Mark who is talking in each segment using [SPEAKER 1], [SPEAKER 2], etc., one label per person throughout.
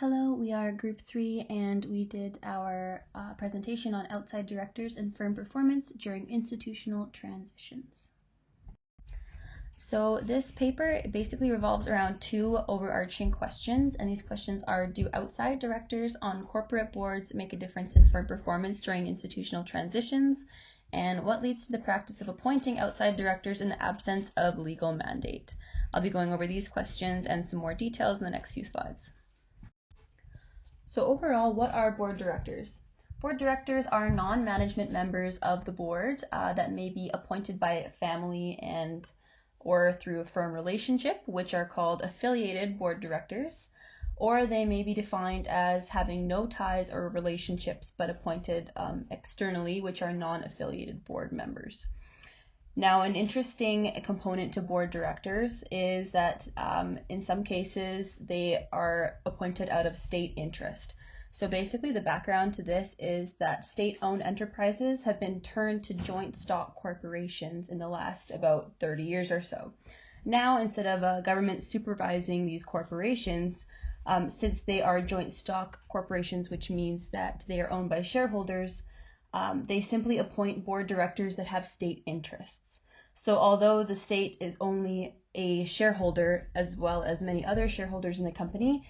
[SPEAKER 1] Hello, we are Group 3 and we did our presentation on outside directors and firm performance during institutional transitions. So this paper basically revolves around two overarching questions, and these questions are: do outside directors on corporate boards make a difference in firm performance during institutional transitions? And what leads to the practice of appointing outside directors in the absence of legal mandate? I'll be going over these questions and some more details in the next few slides. So overall, what are board directors? Board directors are non-management members of the board that may be appointed by family or through a firm relationship, which are called affiliated board directors, or they may be defined as having no ties or relationships but appointed externally, which are non-affiliated board members. Now, an interesting component to board directors is that in some cases they are appointed out of state interest. So basically the background to this is that state-owned enterprises have been turned to joint stock corporations in the last about 30 years or so. Now, instead of a government supervising these corporations, since they are joint stock corporations, which means that they are owned by shareholders, they simply appoint board directors that have state interests. So although the state is only a shareholder as well as many other shareholders in the company,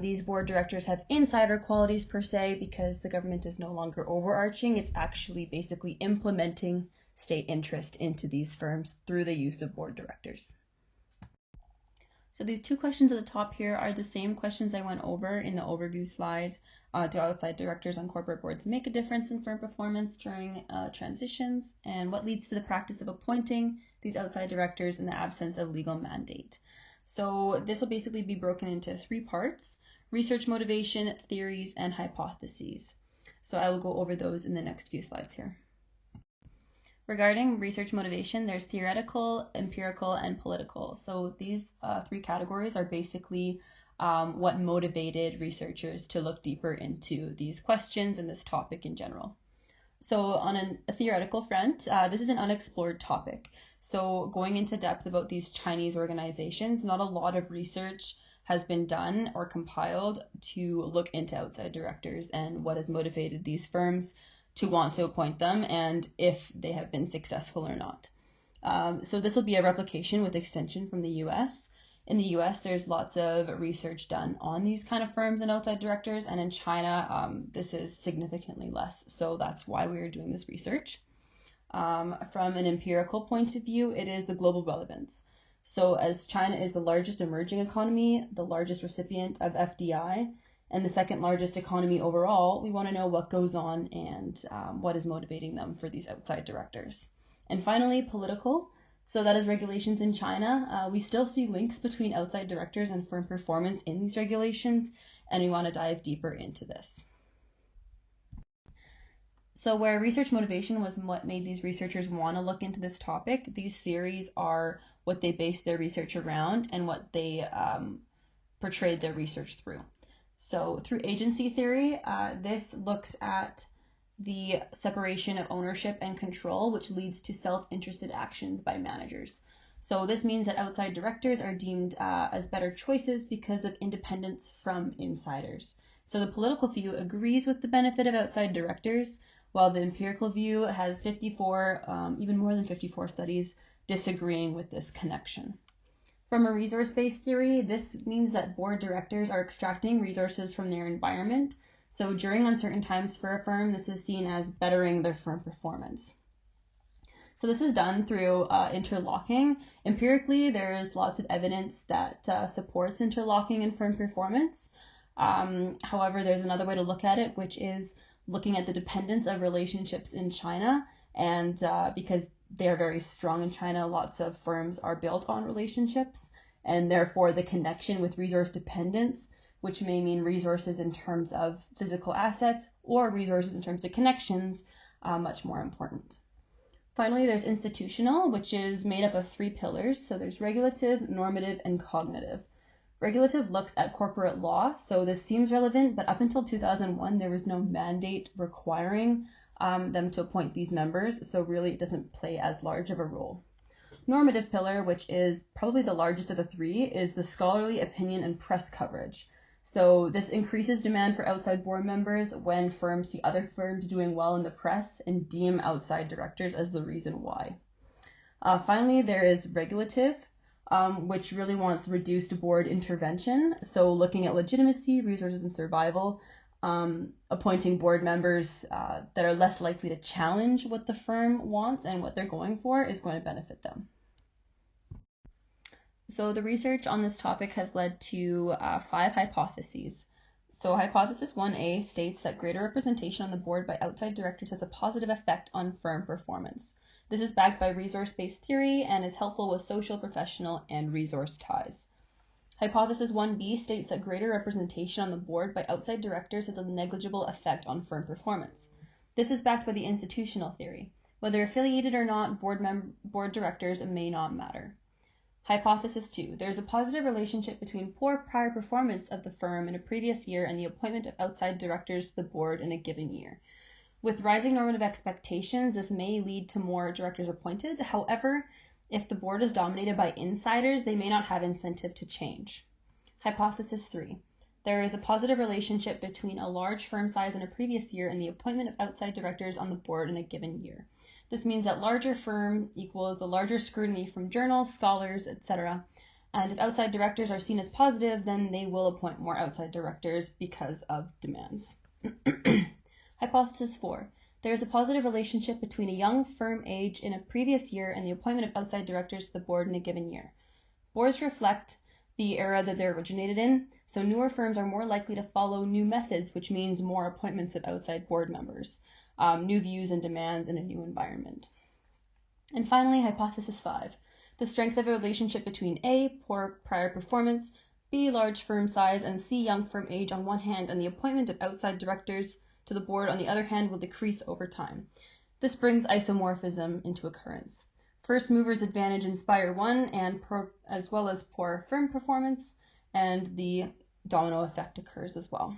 [SPEAKER 1] these board directors have insider qualities per se because the government is no longer overarching. It's actually basically implementing state interest into these firms through the use of board directors. So these two questions at the top here are the same questions I went over in the overview slide. Do outside directors on corporate boards make a difference in firm performance during transitions? And what leads to the practice of appointing these outside directors in the absence of legal mandate? So this will basically be broken into three parts: research motivation, theories, and hypotheses. So I will go over those in the next few slides here. Regarding research motivation, there's theoretical, empirical, and political. So these three categories are basically what motivated researchers to look deeper into these questions and this topic in general. So on a theoretical front, this is an unexplored topic. So going into depth about these Chinese organizations, not a lot of research has been done or compiled to look into outside directors and what has motivated these firms to want to appoint them and if they have been successful or not. So this will be a replication with extension from the US. In the US, there's lots of research done on these kind of firms and outside directors, and in China, this is significantly less. So that's why we are doing this research. From an empirical point of view, it is the global relevance. So as China is the largest emerging economy, the largest recipient of FDI, and the second largest economy overall, we want to know what goes on and what is motivating them for these outside directors. And finally, political. So that is regulations in China. We still see links between outside directors and firm performance in these regulations, and we want to dive deeper into this. So where research motivation was what made these researchers want to look into this topic, these theories are what they based their research around and what they portrayed their research through. So through agency theory, this looks at the separation of ownership and control, which leads to self-interested actions by managers. So this means that outside directors are deemed as better choices because of independence from insiders. So the political view agrees with the benefit of outside directors, while the empirical view has 54, even more than 54 studies disagreeing with this connection. From a resource-based theory, this means that board directors are extracting resources from their environment. So during uncertain times for a firm, this is seen as bettering their firm performance. So this is done through interlocking. Empirically, there is lots of evidence that supports interlocking in firm performance. However, there's another way to look at it, which is looking at the dependence of relationships in China. And because they are very strong in China, lots of firms are built on relationships, and therefore the connection with resource dependence, which may mean resources in terms of physical assets or resources in terms of connections, much more important. Finally, there's institutional, which is made up of three pillars. So there's regulative, normative, and cognitive. Regulative looks at corporate law, so this seems relevant, but up until 2001, there was no mandate requiring them to appoint these members, so really it doesn't play as large of a role. Normative pillar, which is probably the largest of the three, is the scholarly opinion and press coverage. So this increases demand for outside board members when firms see other firms doing well in the press and deem outside directors as the reason why. Finally, there is regulative, which really wants reduced board intervention. So looking at legitimacy, resources, and survival, appointing board members that are less likely to challenge what the firm wants and what they're going for is going to benefit them. So the research on this topic has led to 5 hypotheses. So hypothesis 1A states that greater representation on the board by outside directors has a positive effect on firm performance. This is backed by resource-based theory and is helpful with social, professional, and resource ties. Hypothesis 1B states that greater representation on the board by outside directors has a negligible effect on firm performance. This is backed by the institutional theory. Whether affiliated or not, board directors may not matter. Hypothesis 2. There is a positive relationship between poor prior performance of the firm in a previous year and the appointment of outside directors to the board in a given year. With rising normative expectations, this may lead to more directors appointed. However, if the board is dominated by insiders, they may not have incentive to change. Hypothesis 3. There is a positive relationship between a large firm size in a previous year and the appointment of outside directors on the board in a given year. This means that larger firm equals the larger scrutiny from journals, scholars, etc. And if outside directors are seen as positive, then they will appoint more outside directors because of demands. Hypothesis 4. There is a positive relationship between a young firm age in a previous year and the appointment of outside directors to the board in a given year. Boards reflect the era that they're originated in, so newer firms are more likely to follow new methods, which means more appointments of outside board members, new views and demands in a new environment. And finally, hypothesis 5. The strength of a relationship between A, poor prior performance, B, large firm size, and C, young firm age on one hand, and the appointment of outside directors to the board on the other hand will decrease over time. This brings isomorphism into occurrence. First movers advantage inspire one and as well as poor firm performance, and the domino effect occurs as well.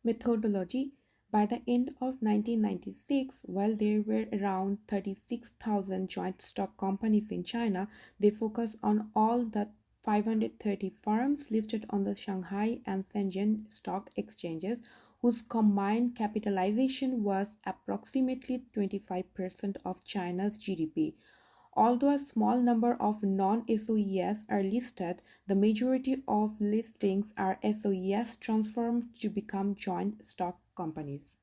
[SPEAKER 2] Methodology. By the end of 1996, while there were around 36,000 joint stock companies in China, they focused on all the 530 firms listed on the Shanghai and Shenzhen stock exchanges, whose combined capitalization was approximately 25% of China's GDP. Although a small number of non-SOEs are listed, the majority of listings are SOEs transformed to become joint stock companies.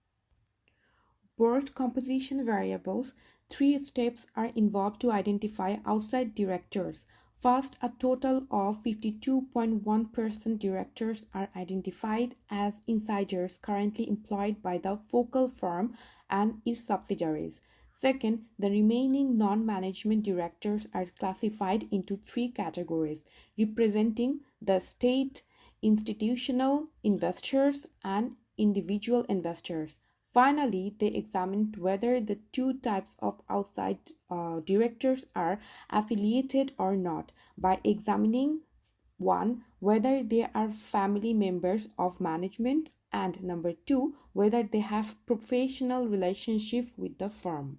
[SPEAKER 2] Board composition variables. 3 steps are involved to identify outside directors. First, a total of 52.1% directors are identified as insiders currently employed by the focal firm and its subsidiaries. Second, the remaining non-management directors are classified into 3 categories, representing the state, institutional investors, and individual investors. Finally, they examined whether the 2 types of outside directors are affiliated or not by examining 1. Whether they are family members of management, and number 2. Whether they have professional relationship with the firm.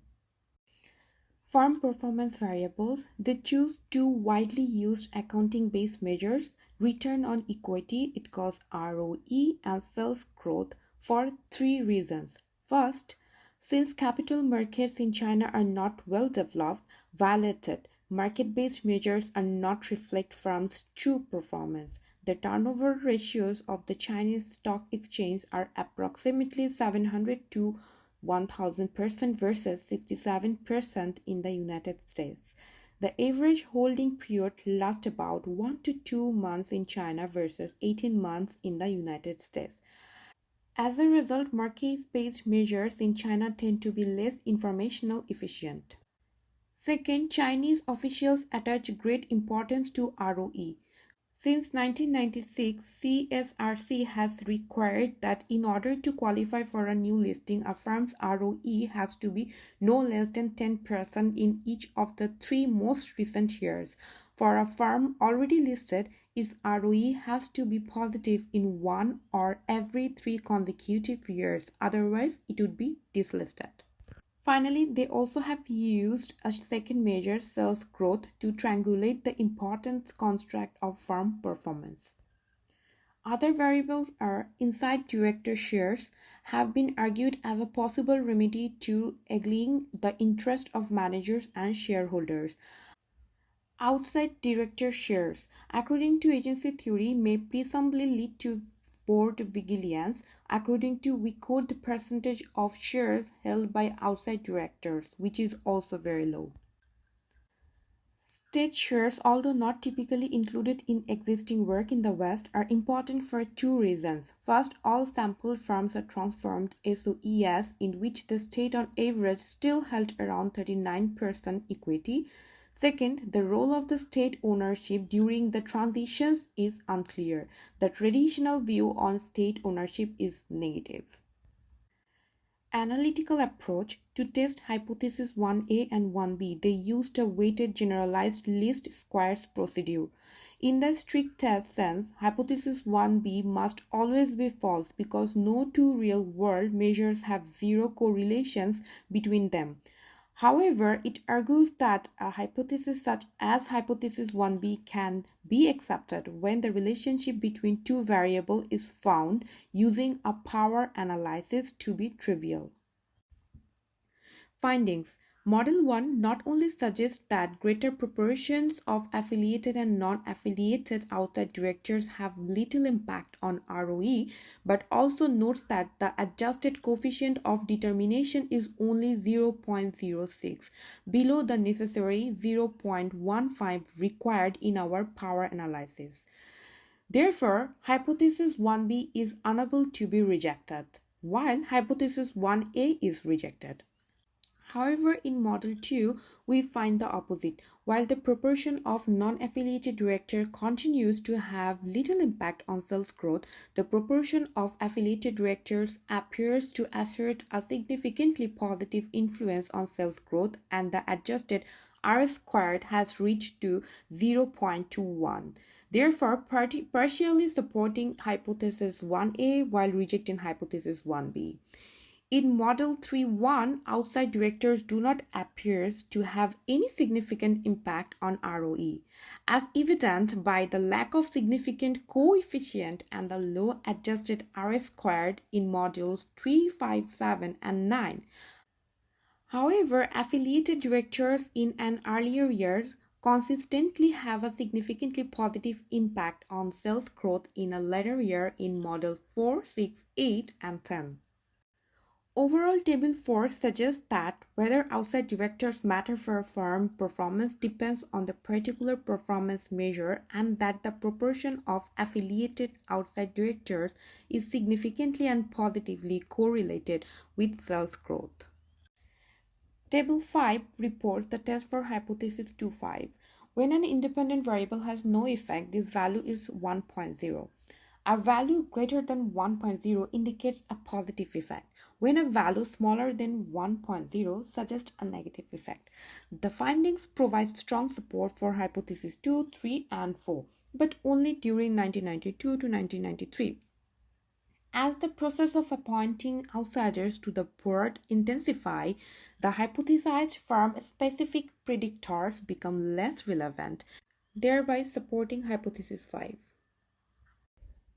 [SPEAKER 2] Firm performance variables. They choose 2 widely used accounting-based measures, return on equity, it calls ROE, and sales growth, for 3 reasons. First, since capital markets in China are not well developed, validated, market-based measures are not reflect firms' true performance. The turnover ratios of the Chinese stock exchange are approximately 700 to 1000% versus 67% in the United States. The average holding period lasts about 1 to 2 months in China versus 18 months in the United States. As a result, market-based measures in China tend to be less informational efficient. Second, Chinese officials attach great importance to ROE. Since 1996, CSRC has required that in order to qualify for a new listing, a firm's ROE has to be no less than 10% in each of the 3 most recent years. For a firm already listed, its ROE has to be positive in 1 or every 3 consecutive years, otherwise it would be dislisted. Finally, they also have used a second measure, sales growth, to triangulate the important construct of firm performance. Other variables are inside director shares have been argued as a possible remedy to egling the interest of managers and shareholders. Outside director shares, according to agency theory, may presumably lead to board vigilance. According to we quote the percentage of shares held by outside directors, which is also very low. State shares, although not typically included in existing work in the West, are important for two reasons. First, all sample firms are transformed SOEs, in which the state on average still held around 39% equity. Second, the role of the state ownership during the transitions is unclear. The traditional view on state ownership is negative. Analytical approach to test hypothesis 1A and 1B, they used a weighted generalized least squares procedure. In the strict test sense, hypothesis 1B must always be false because no two real-world measures have zero correlations between them. However, it argues that a hypothesis such as hypothesis 1B can be accepted when the relationship between two variables is found using a power analysis to be trivial. Findings. Model 1 not only suggests that greater proportions of affiliated and non-affiliated outside directors have little impact on ROE, but also notes that the adjusted coefficient of determination is only 0.06, below the necessary 0.15 required in our power analysis. Therefore, hypothesis 1B is unable to be rejected, while hypothesis 1A is rejected. However, in Model 2, we find the opposite. While the proportion of non-affiliated directors continues to have little impact on sales growth, the proportion of affiliated directors appears to assert a significantly positive influence on sales growth, and the adjusted R squared has reached to 0.21. Therefore, partially supporting hypothesis 1A while rejecting hypothesis 1B. In Model 3.1, outside directors do not appear to have any significant impact on ROE, as evident by the lack of significant coefficient and the low adjusted R squared in Modules 3, 5, 7, and 9. However, affiliated directors in an earlier years consistently have a significantly positive impact on sales growth in a later year in Model 4, 6, 8, and 10. Overall, Table 4 suggests that whether outside directors matter for a firm performance depends on the particular performance measure and that the proportion of affiliated outside directors is significantly and positively correlated with sales growth. Table 5 reports the test for hypothesis 2.5. When an independent variable has no effect, this value is 1.0. A value greater than 1.0 indicates a positive effect, when a value smaller than 1.0 suggests a negative effect. The findings provide strong support for hypothesis 2, 3, and 4, but only during 1992 to 1993. As the process of appointing outsiders to the board intensify, the hypothesized firm-specific predictors become less relevant, thereby supporting hypothesis 5.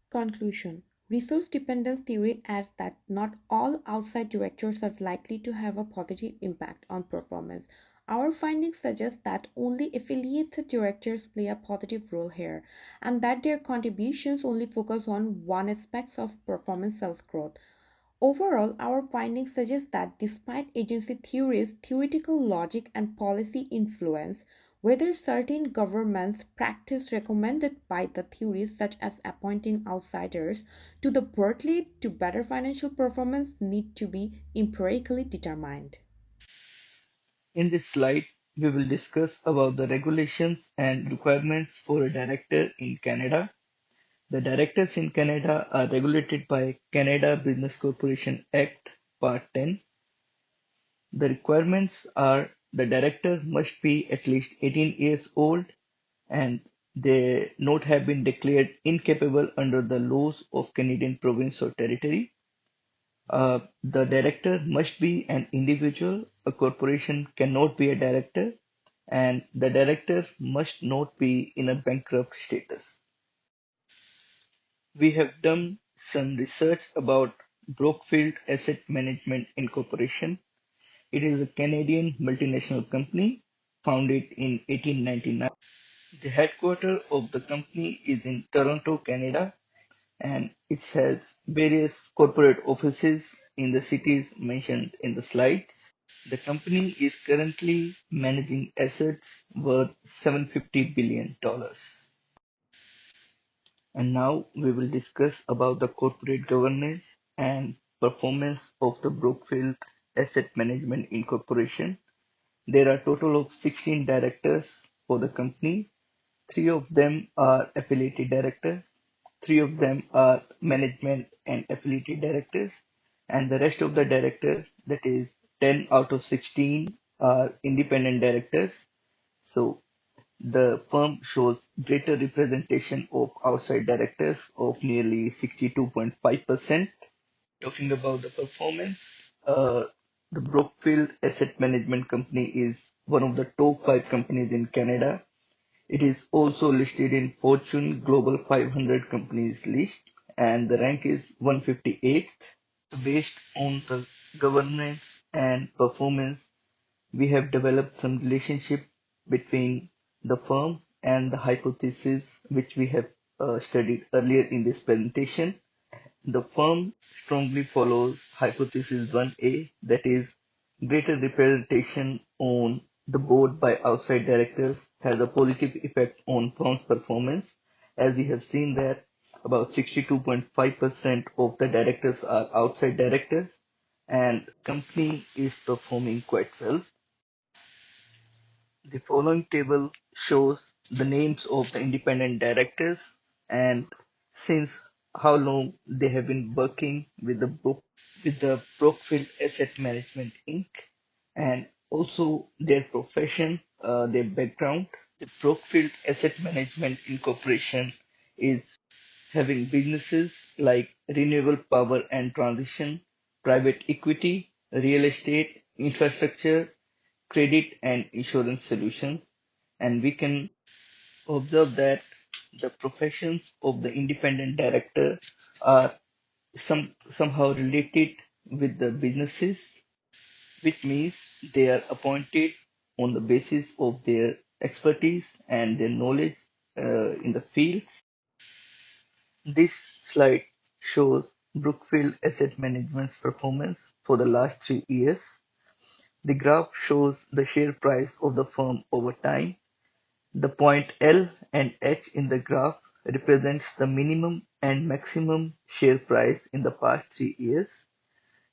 [SPEAKER 2] Conclusion. Resource dependence theory adds that not all outside directors are likely to have a positive impact on performance. Our findings suggest that only affiliated directors play a positive role here, and that their contributions only focus on one aspect of performance sales growth. Overall, our findings suggest that despite agency theory's theoretical logic and policy influence, whether certain governments practice recommended by the theories such as appointing outsiders to the board lead to better financial performance need to be empirically determined.
[SPEAKER 3] In this slide, we will discuss about the regulations and requirements for a director in Canada. The directors in Canada are regulated by Canada Business Corporation Act, Part 10. The requirements are the director must be at least 18 years old and they not have been declared incapable under the laws of Canadian province or territory. The director must be an individual. A corporation cannot be a director, and the director must not be in a bankrupt status. We have done some research about Brookfield Asset Management Incorporation. It is a Canadian multinational company founded in 1899. The headquarters of the company is in Toronto, Canada, and it has various corporate offices in the cities mentioned in the slides. The company is currently managing assets worth $750 billion. And now we will discuss about the corporate governance and performance of the Brookfield Asset Management Incorporation. There are a total of 16 directors for the company. 3 of them are affiliated directors, 3 of them are management and affiliated directors, and the rest of the directors, that is 10 out of 16, are independent directors. So the firm shows greater representation of outside directors of nearly 62.5%. Talking about the performance, uh, the Brookfield Asset Management Company is one of the top 5 companies in Canada. It is also listed in Fortune Global 500 companies list, and the rank is 158th. Based on the governance and performance, we have developed some relationship between the firm and the hypothesis which we have studied earlier in this presentation. The firm strongly follows hypothesis 1A, that is, greater representation on the board by outside directors has a positive effect on firm's performance, as we have seen that about 62.5% of the directors are outside directors, and company is performing quite well. The following table shows the names of the independent directors and since how long they have been working with the Brookfield Asset Management Inc. and also their profession, their background. The Brookfield Asset Management Incorporation is having businesses like renewable power and transition, private equity, real estate, infrastructure, credit and insurance solutions, and we can observe that the professions of the independent director are somehow related with the businesses, which means they are appointed on the basis of their expertise and their knowledge in the fields. This slide shows Brookfield Asset Management's performance for the last 3 years. The graph shows the share price of the firm over time. The point L and H in the graph represents the minimum and maximum share price in the past 3 years.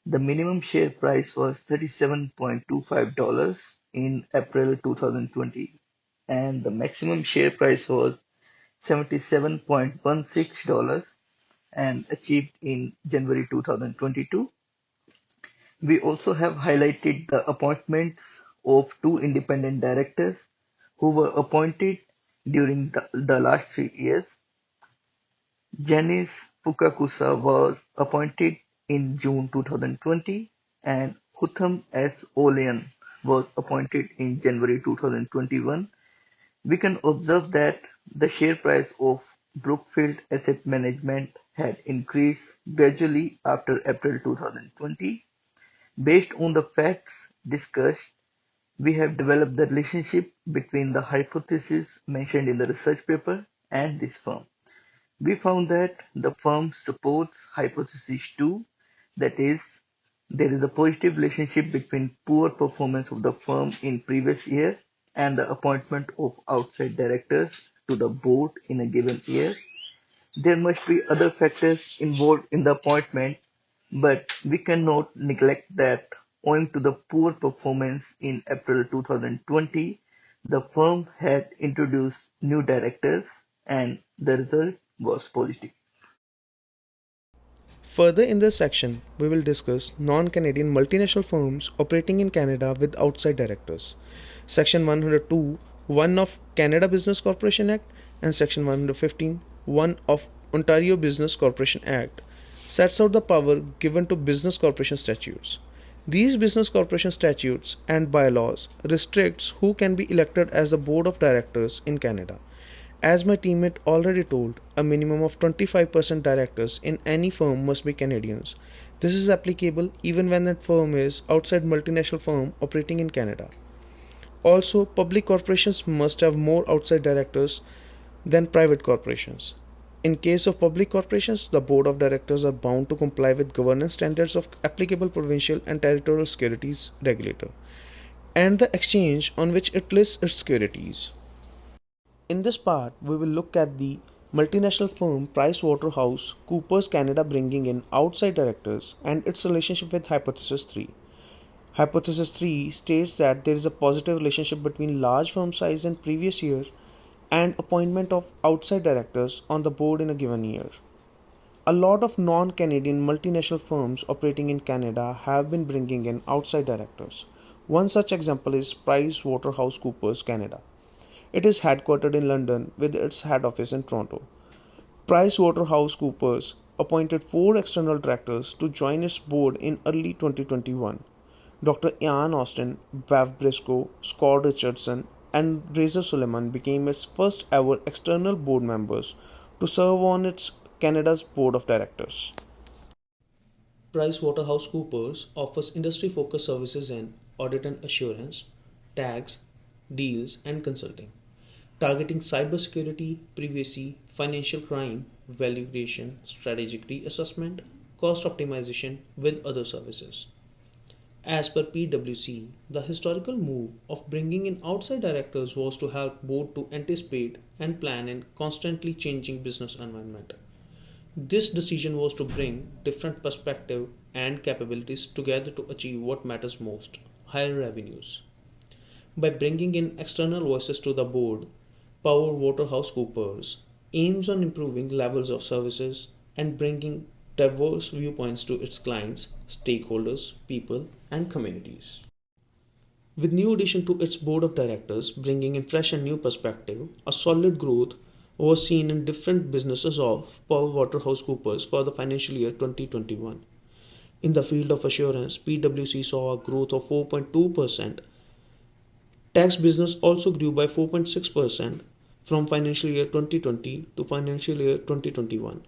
[SPEAKER 3] The minimum share price was $37.25 in April 2020 and the maximum share price was $77.16 and achieved in January 2022. We also have highlighted the appointments of 2 independent directors who were appointed during the last 3 years. Janice Fukakusa was appointed in June 2020 and Hutham S. Olean was appointed in January 2021. We can observe that the share price of Brookfield Asset Management had increased gradually after April 2020. Based on the facts discussed, we have developed the relationship between the hypothesis mentioned in the research paper and this firm. We found that the firm supports hypothesis 2, that is, there is a positive relationship between poor performance of the firm in previous year and the appointment of outside directors to the board in a given year. There must be other factors involved in the appointment, but we cannot neglect that owing to the poor performance in April 2020, the firm had introduced new directors and the result was positive.
[SPEAKER 4] Further in this section, we will discuss non-Canadian multinational firms operating in Canada with outside directors. Section 102, 1 of Canada Business Corporation Act and Section 115, 1 of Ontario Business Corporation Act sets out the power given to business corporation statutes. These business corporation statutes and bylaws restricts who can be elected as the board of directors in Canada. As my teammate already told, a minimum of 25% directors in any firm must be Canadians. This is applicable even when that firm is outside multinational firm operating in Canada. Also, public corporations must have more outside directors than private corporations. In case of public corporations, the board of directors are bound to comply with governance standards of applicable provincial and territorial securities regulator and the exchange on which it lists its securities. In this part, we will look at the multinational firm PricewaterhouseCoopers Canada bringing in outside directors and its relationship with Hypothesis 3. Hypothesis 3 states that there is a positive relationship between large firm size in previous year and appointment of outside directors on the board in a given year. A lot of non-Canadian multinational firms operating in Canada have been bringing in outside directors. One such example is PricewaterhouseCoopers Canada. It is headquartered in London with its head office in Toronto. PricewaterhouseCoopers appointed 4 external directors to join its board in early 2021. Dr. Ian Austin, Bev Briscoe, Scott Richardson, and Razor Suleiman became its first ever external board members to serve on its Canada's board of directors. PricewaterhouseCoopers offers industry-focused services in audit and assurance, tax, deals, and consulting, targeting cybersecurity, privacy, financial crime, value creation, strategic reassessment, cost optimization, with other services. As per PwC, the historical move of bringing in outside directors was to help board to anticipate and plan in constantly changing business environment. This decision was to bring different perspective and capabilities together to achieve what matters most, higher revenues. By bringing in external voices to the board, PricewaterhouseCoopers aims on improving levels of services and bringing diverse viewpoints to its clients, stakeholders, people, and communities. With new addition to its board of directors bringing in fresh and new perspective, a solid growth was seen in different businesses of PricewaterhouseCoopers for the financial year 2021. In the field of assurance, PwC saw a growth of 4.2%. Tax business also grew by 4.6% from financial year 2020 to financial year 2021.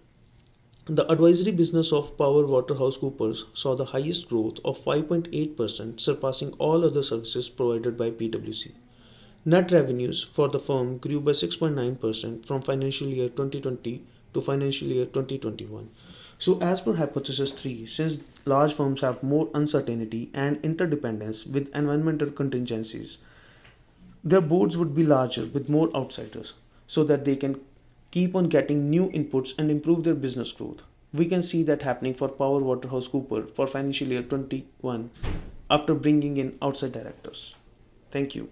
[SPEAKER 4] The advisory business of PricewaterhouseCoopers saw the highest growth of 5.8%, surpassing all other services provided by PwC. Net revenues for the firm grew by 6.9% from financial year 2020 to financial year 2021. So, as per Hypothesis 3, since large firms have more uncertainty and interdependence with environmental contingencies, their boards would be larger with more outsiders so that they can keep on getting new inputs and improve their business growth. We can see that happening for PricewaterhouseCoopers for financial year 21 after bringing in outside directors. Thank you.